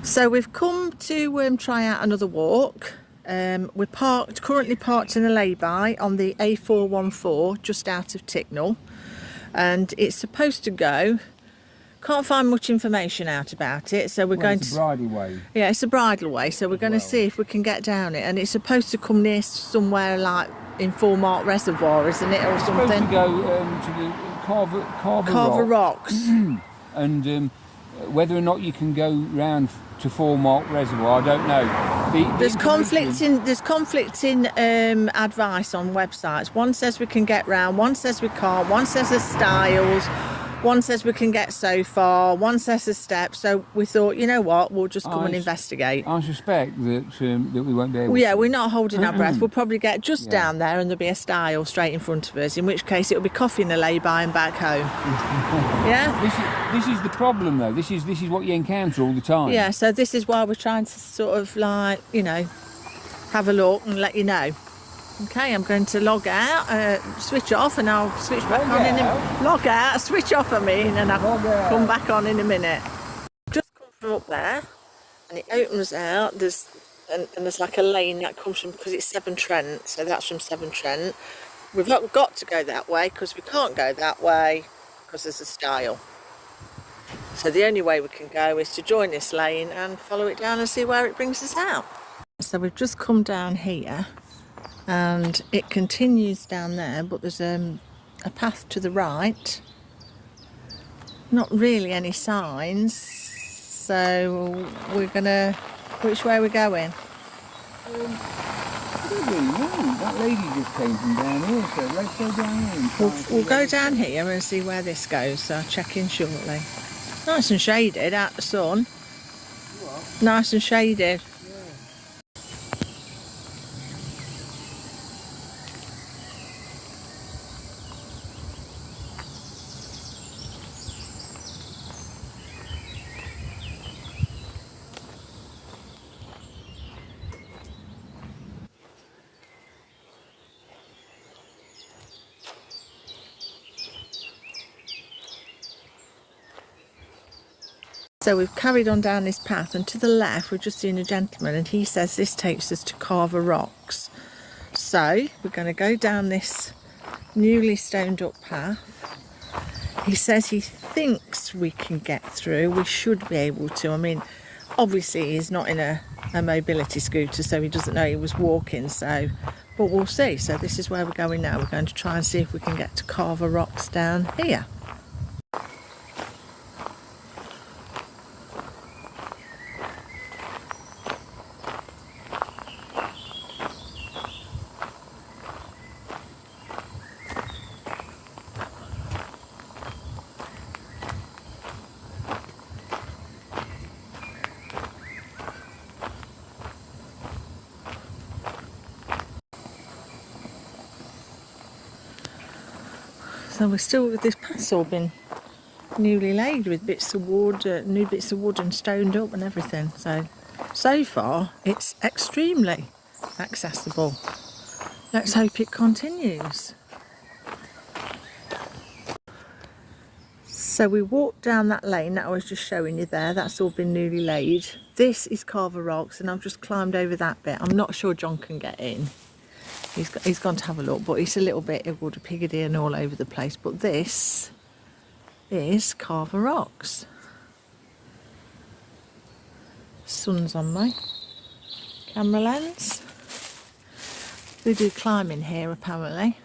So we've come to try out another walk. We're currently parked in a lay-by on the A414 just out of Ticknell, and it's supposed to go. Can't find much information out about it, so we're going it's a bridle way. Yeah, it's a bridle way, so we're going to see if we can get down it, and it's supposed to come near somewhere like in Foremark Reservoir, isn't it, or something? It's supposed to go to the Carver Rocks. And whether or not you can go round to Foremark Reservoir, I don't know. There's conflicting advice on websites. One says we can get round, one says we can't, one says there's stiles, one says we can get so far, one says there's steps. So we thought, you know what, we'll just come and investigate. I suspect that that we won't be able to. We're not holding our breath. We'll probably get just down there and there'll be a stile straight in front of us, in which case it'll be coffee in a lay-by and back home. Yeah? This is the problem though. This is what you encounter all the time. Yeah, so this is why we're trying to sort of like, you know, have a look and let you know. Okay, I'm going to log out, switch off, and I'll switch back on log out, switch off and I'll come back on in a minute. Just come from up there, and it opens out. There's like a lane that comes from, because it's Severn Trent, so that's from Severn Trent. We've not got to go that way because we can't go that way because there's a stile. So the only way we can go is to join this lane and follow it down and see where it brings us out. So we've just come down here. And it continues down there, but there's a path to the right. Not really any signs, so we're gonna. Which way are we going? I don't really know. That lady just came from down here, so let's go down here. We'll go down here and see where this goes. So I'll check in shortly. Nice and shaded out the sun. What? Nice and shaded. So we've carried on down this path, and to the left we've just seen a gentleman, and he says this takes us to Carver Rocks. So we're going to go down this newly stoned up path. He says he thinks we can get through. We should be able to. I mean, obviously he's not in a mobility scooter, so he doesn't know he was walking, so but we'll see. So this is where we're going now. We're going to try and see if we can get to Carver Rocks down here. So we're still, this path's all been newly laid with bits of wood, new bits of wood and stoned up and everything. So far it's extremely accessible. Let's hope it continues. So we walked down that lane that I was just showing you there. That's all been newly laid. This is Carver Rocks, and I've just climbed over that bit. I'm not sure John can get in. He's gone to have a look, but it's a little bit Piggity and all over the place. But this is Carver Rocks. Sun's on my camera lens. They do climbing here apparently.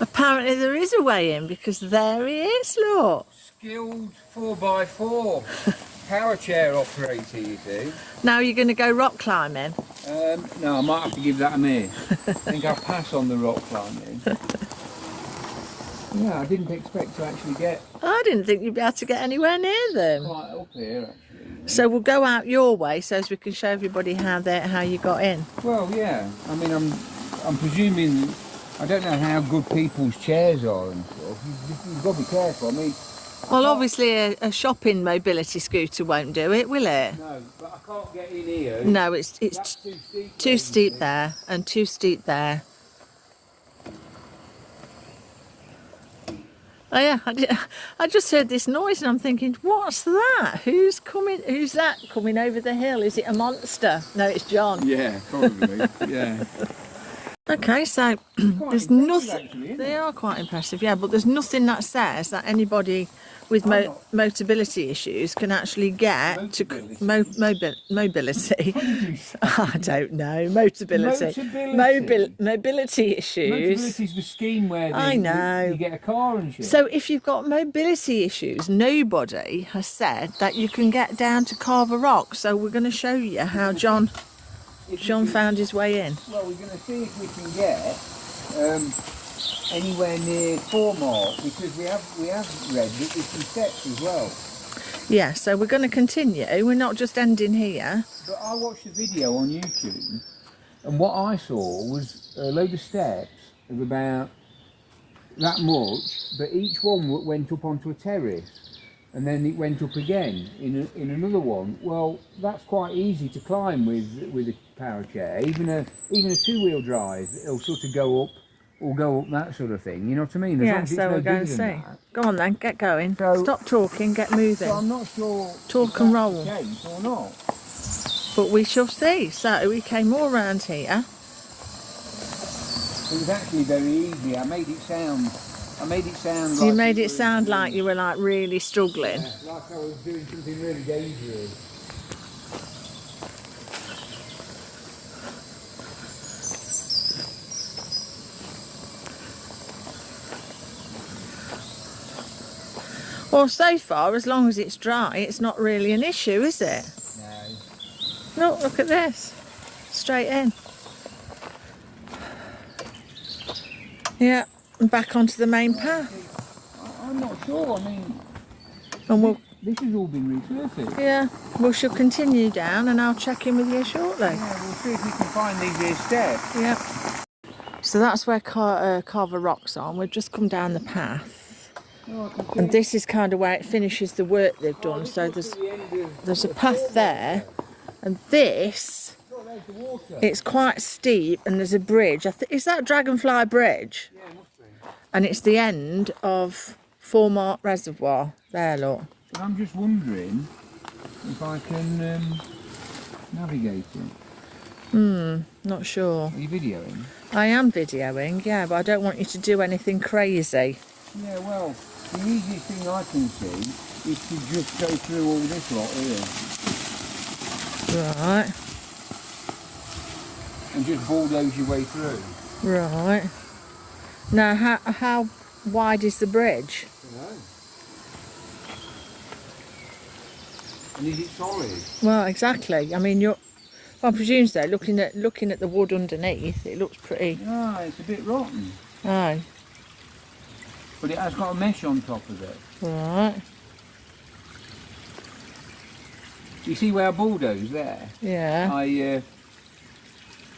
Apparently there is a way in, because there he is, look. Skilled 4x4 power chair operator, you see. Now you're going to go rock climbing? No, I might have to give that a miss. I think I'll pass on the rock climbing. Yeah, I didn't expect to actually get... I didn't think you'd be able to get anywhere near them. Quite up here, actually. Yeah. So we'll go out your way so as we can show everybody how you got in. Well, yeah. I mean, I'm presuming... I don't know how good people's chairs are and stuff. You've got to be careful. I mean, Well, obviously a shopping mobility scooter won't do it, will it? No, but I can't get in here. No, it's That's too steep. too steep there and too steep there. Oh yeah, I just heard this noise and I'm thinking, what's that? Who's coming? Who's that coming over the hill? Is it a monster? No, it's John. Yeah, probably. Yeah. Okay, so there's nothing. Actually, they are quite impressive, yeah, but there's nothing that says that anybody with mobility issues can actually get mobility. Mobility. I don't know. Mobility. Mobility issues. Mobility is the scheme where you get a car and shit. So if you've got mobility issues, nobody has said that you can get down to Carver Rock. So we're going to show you how John found his way in. Well, we're going to see if we can get anywhere near Foremark, because we have read that there's some steps as well. Yeah, so we're going to continue. We're not just ending here. But I watched a video on YouTube, and what I saw was a load of steps of about that much, but each one went up onto a terrace, and then it went up again in another one. Well, that's quite easy to climb with a power chair. Even a two-wheel drive, it'll sort of go up that sort of thing. You know what I mean? Yeah, so we're going to see. Go on then, get going. So, stop talking, get moving. So I'm not sure. Talk and roll. The case or not. But we shall see. So we came all round here. It was actually very easy. I made it sound like you made it sound like you were like really struggling. Yeah, like I was doing something really dangerous. Well, so far, as long as it's dry, it's not really an issue, is it? No. No, look at this. Straight in. Yeah, and back onto the main path. I'm not sure. I mean, and this has all been resurfaced. Yeah, we shall continue down, and I'll check in with you shortly. Yeah, we'll see if we can find these here steps. Yeah. So that's where Carver Rock's on. We've just come down the path. And this is kind of where it finishes the work they've done. So there's a path there, and this, it's quite steep, and there's a bridge. Is that Dragonfly Bridge? Yeah, it must be. And it's the end of Foremark Reservoir. There, look. But I'm just wondering if I can navigate it. Not sure. Are you videoing? I am videoing, yeah, but I don't want you to do anything crazy. Yeah, well, the easiest thing I can see is to just go through all this lot here. Right. And just bulldoze your way through. Right. Now, how wide is the bridge? I don't know. And is it solid? Well, exactly. I mean, I presume so. Looking at the wood underneath, it looks pretty. Ah, it's a bit rotten. Oh. But it has got a mesh on top of it. Right. You see where I bulldozed there? Yeah.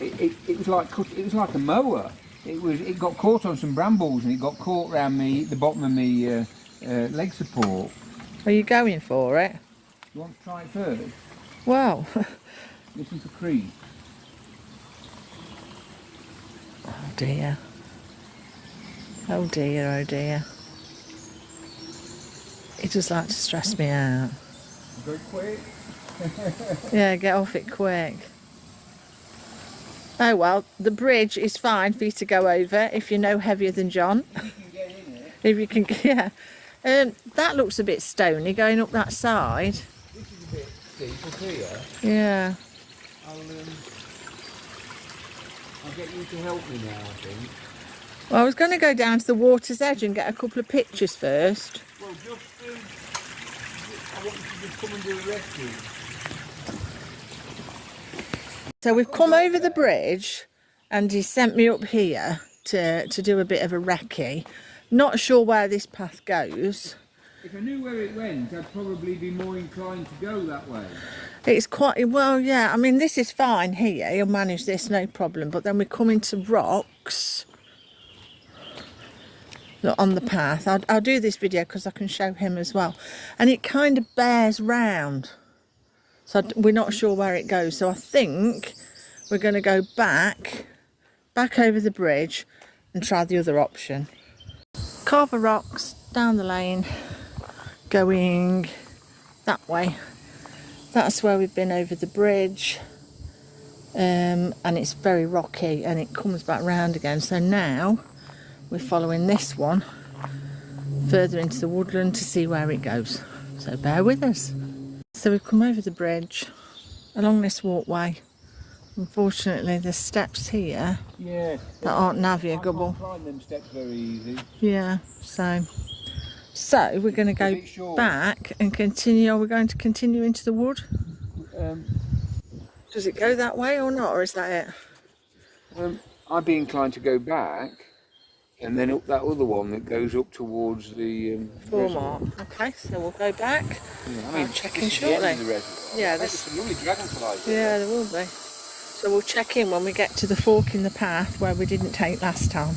It was like a mower. It got caught on some brambles, and it got caught around the bottom of my leg support. Are you going for it? You want to try it first? Well. Listen to creak. Oh dear. Oh dear, oh dear. He does like to stress me out. Go quick. Yeah, get off it quick. Oh well, the bridge is fine for you to go over if you're no heavier than John. If you can get in it. If you can, yeah. That looks a bit stony going up that side. This is a bit steep up here. Yeah. I'll get you to help me now, I think. Well, I was going to go down to the water's edge and get a couple of pictures first. Well, I want you to just come and do a rescue. So we've come over the bridge, and he sent me up here to do a bit of a recce. Not sure where this path goes. If I knew where it went, I'd probably be more inclined to go that way. It's quite, well, yeah, I mean, this is fine here. He'll manage this, no problem. But then we come into rocks. look, on the path. I'll do this video because I can show him as well. And it kind of bears round. So we're not sure where it goes. So I think we're going to go back over the bridge and try the other option. Carver Rocks, down the lane, going that way. That's where we've been over the bridge. And it's very rocky and it comes back round again. So now we're following this one further into the woodland to see where it goes. So bear with us. So we've come over the bridge along this walkway. Unfortunately there's steps here that aren't navigable. I can't climb them steps very easy. Yeah, so we're going to go back and continue. Are we going to continue into the wood? Does it go that way or not, or is that it? I'd be inclined to go back and then up that other one that goes up towards the Foremark. Okay, so we'll go back. Yeah, I mean, check this in is the end shortly. of the reservoir. Yeah, there's some lovely dragonflies. Yeah, there will be. So we'll check in when we get to the fork in the path where we didn't take last time.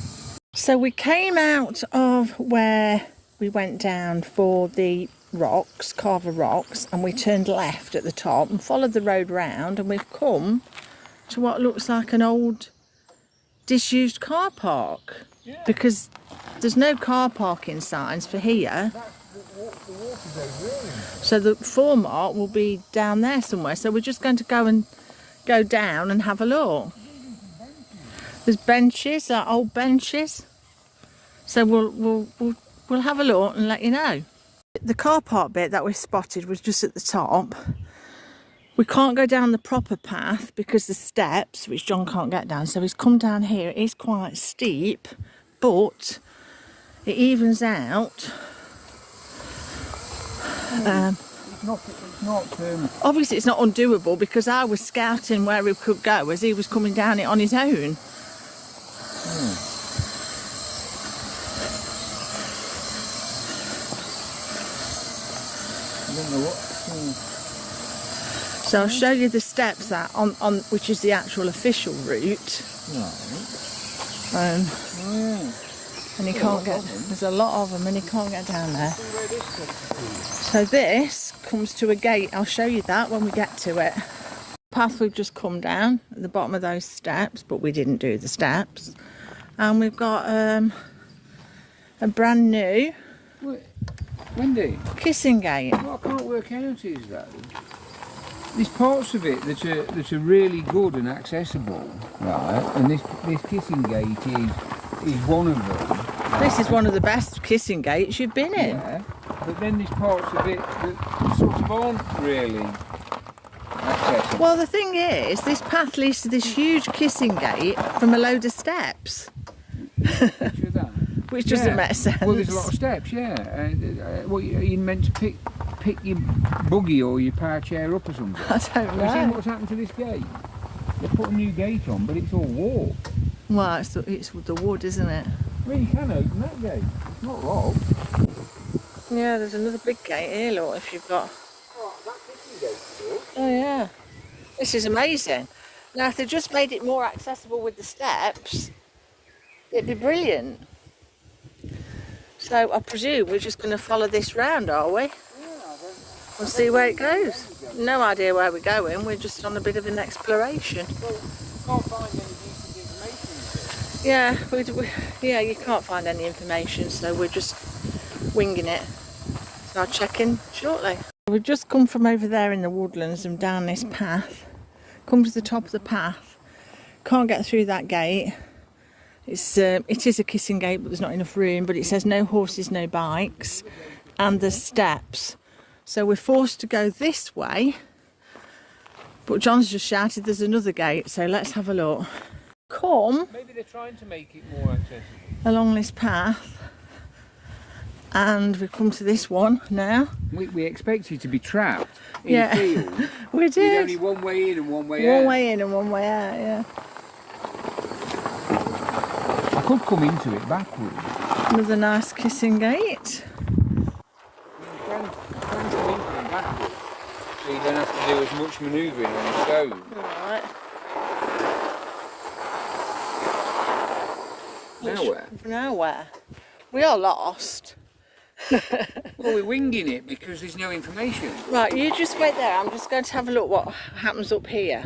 So we came out of where we went down for the rocks, Carver Rocks, and we turned left at the top and followed the road round, and we've come to what looks like an old disused car park, because there's no car parking signs for here. So the Foremark will be down there somewhere, so we're just going to go down and have a look. There's benches, old benches, so we'll have a look and let you know. The car park bit that we spotted was just at the top. We can't go down the proper path because the steps, which John can't get down, so he's come down here. It is quite steep, but it evens out. Obviously it's not undoable because I was scouting where we could go as he was coming down it on his own. So I'll show you the steps that on which is the actual official route. And he can't get. There's a lot of them, and he can't get down there. So this comes to a gate. I'll show you that when we get to it. Path we've just come down at the bottom of those steps, but we didn't do the steps. And we've got a brand new Wendy, kissing gate. what I can't work out is though, there's parts of it that are really good and accessible, right? And this kissing gate is one of them. This is one of the best kissing gates you've been in. Yeah, but then there's parts of it that sort of aren't really accessible. Well, the thing is, this path leads to this huge kissing gate from a load of steps. Picture that. Which doesn't make sense. Well, there's a lot of steps, yeah. What, are you meant to pick your buggy or your power chair up or something? I don't know. Have you seen what's happened to this gate? They put a new gate on, but it's all warped. Well, it's the wood, isn't it? Well, you can open that gate. It's not locked. Yeah, there's another big gate here, look, if you've got... Oh, that kissing gate's good. Oh, yeah. This is amazing. Now, if they just made it more accessible with the steps, it'd be brilliant. So I presume we're just going to follow this round, are we? Yeah, We'll see where it goes. No idea where we're going. We're just on a bit of an exploration. Well, you can't find any decent information. Yeah, you can't find any information, so we're just winging it. So I'll check in shortly. We've just come from over there in the woodlands and down this path. Come to the top of the path. Can't get through that gate. It is a kissing gate, but there's not enough room. But it says no horses, no bikes, and there's steps. So we're forced to go this way. But John's just shouted there's another gate, so let's have a look. Come. Maybe they're trying to make it more accessible. Along this path, and we've come to this one now. We expected to be trapped in a field. We did. With only one way in and one way out. One way in and one way out, yeah. I could come into it backwards. Another nice kissing gate. You can come into it backwards, so you don't have to do as much manoeuvring on the stone. Right. Now where? Now where? We are lost. Well, we're winging it because there's no information. Right, you just wait there. I'm just going to have a look what happens up here.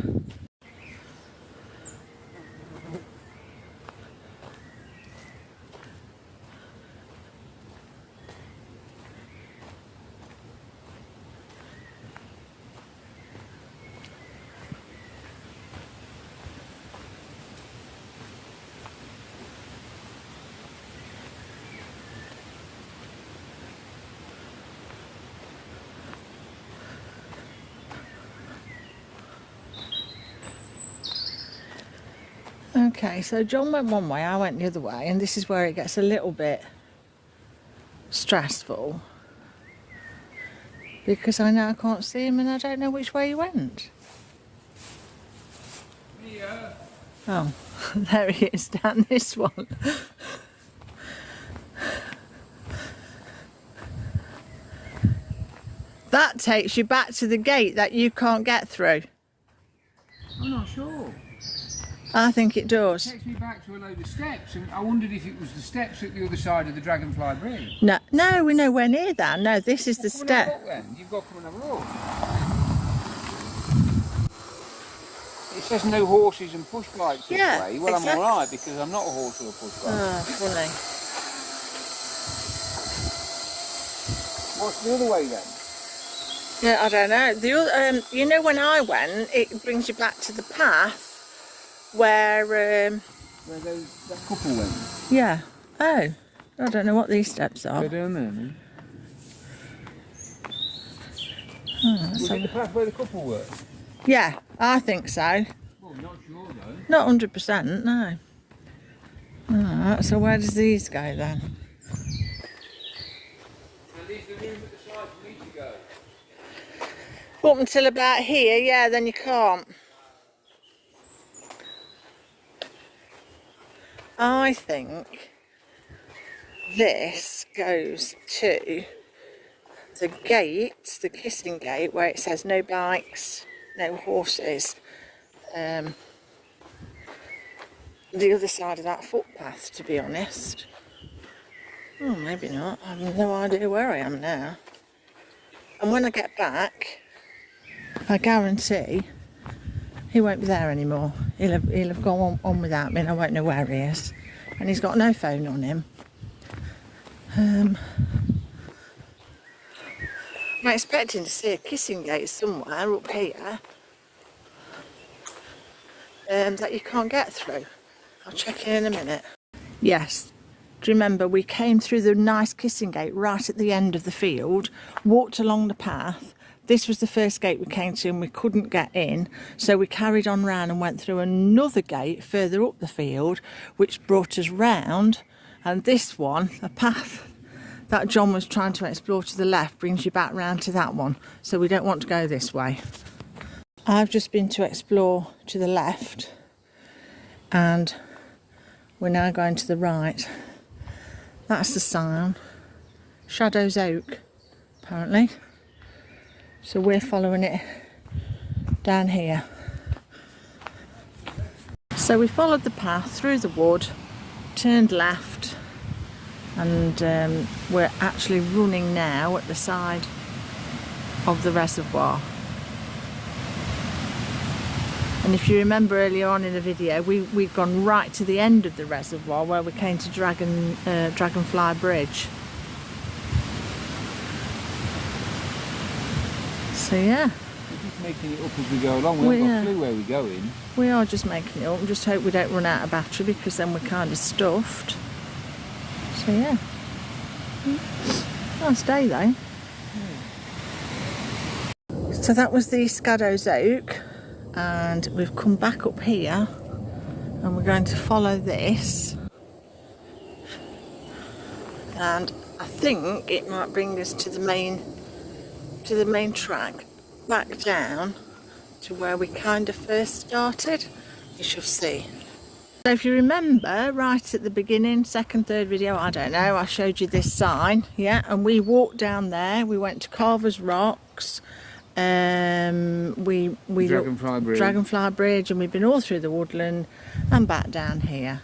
Okay, so John went one way, I went the other way, and this is where it gets a little bit stressful because I now can't see him and I don't know which way he went. Yeah. Oh, there he is down this one. That takes you back to the gate that you can't get through. I'm not sure. I think it It does. takes me back to a load of steps, and I wondered if it was the steps at the other side of the Dragonfly Bridge. No, we're nowhere near that. No, this is the Come and have a step. look then. You've got to come and have a look. It says no horses and push bikes this Yeah, way. Well, exactly. I'm all right because I'm not a horse or a push bike. Oh, funny. What's the other way then? Yeah, I don't know. The other, you know, when I went, it brings you back to the path where. Where that couple went. Yeah. Oh, I don't know what these steps are. They're down there, man. Oh, Was it the path where the couple were? yeah, I think so. Well, not sure though. Not 100%, no. Alright, so where does these go then? And there's the room at the side for me to go. Up until about here, yeah, then you can't. I think this goes to the gate, the kissing gate, where it says no bikes, no horses. The other side of that footpath, to be honest. Oh, maybe not. I have no idea where I am now. And when I get back, I guarantee he won't be there anymore. He'll have gone on without me and I won't know where he is. And he's got no phone on him. I'm expecting to see a kissing gate somewhere up here that you can't get through. I'll check in a minute. Yes. Do you remember we came through the nice kissing gate right at the end of the field, walked along the path. This was the first gate we came to and we couldn't get in, so we carried on round and went through another gate further up the field, which brought us round. And this one, a path that John was trying to explore to the left, brings you back round to that one. So we don't want to go this way. I've just been to explore to the left and we're now going to the right. That's the sign. Shadows Oak, apparently. So we're following it down here. So we followed the path through the wood, turned left, and we're actually running now at the side of the reservoir. And if you remember earlier on in the video, we'd gone right to the end of the reservoir where we came to Dragonfly Bridge. So yeah. We're just making it up as we go along. We haven't got a clue where we're going. We are just making it up. Just hope we don't run out of battery because then we're kind of stuffed. So yeah. Nice day though. So that was the Shadows Oak. And we've come back up here and we're going to follow this, and I think it might bring us to the main track back down to where we kind of first started. You shall see. So if you remember right at the beginning, second, third video, I don't know, I showed you this sign, yeah, and we walked down there. We went to Carvers Rocks. We Dragonfly Bridge. Dragonfly Bridge, and we've been all through the woodland and back down here.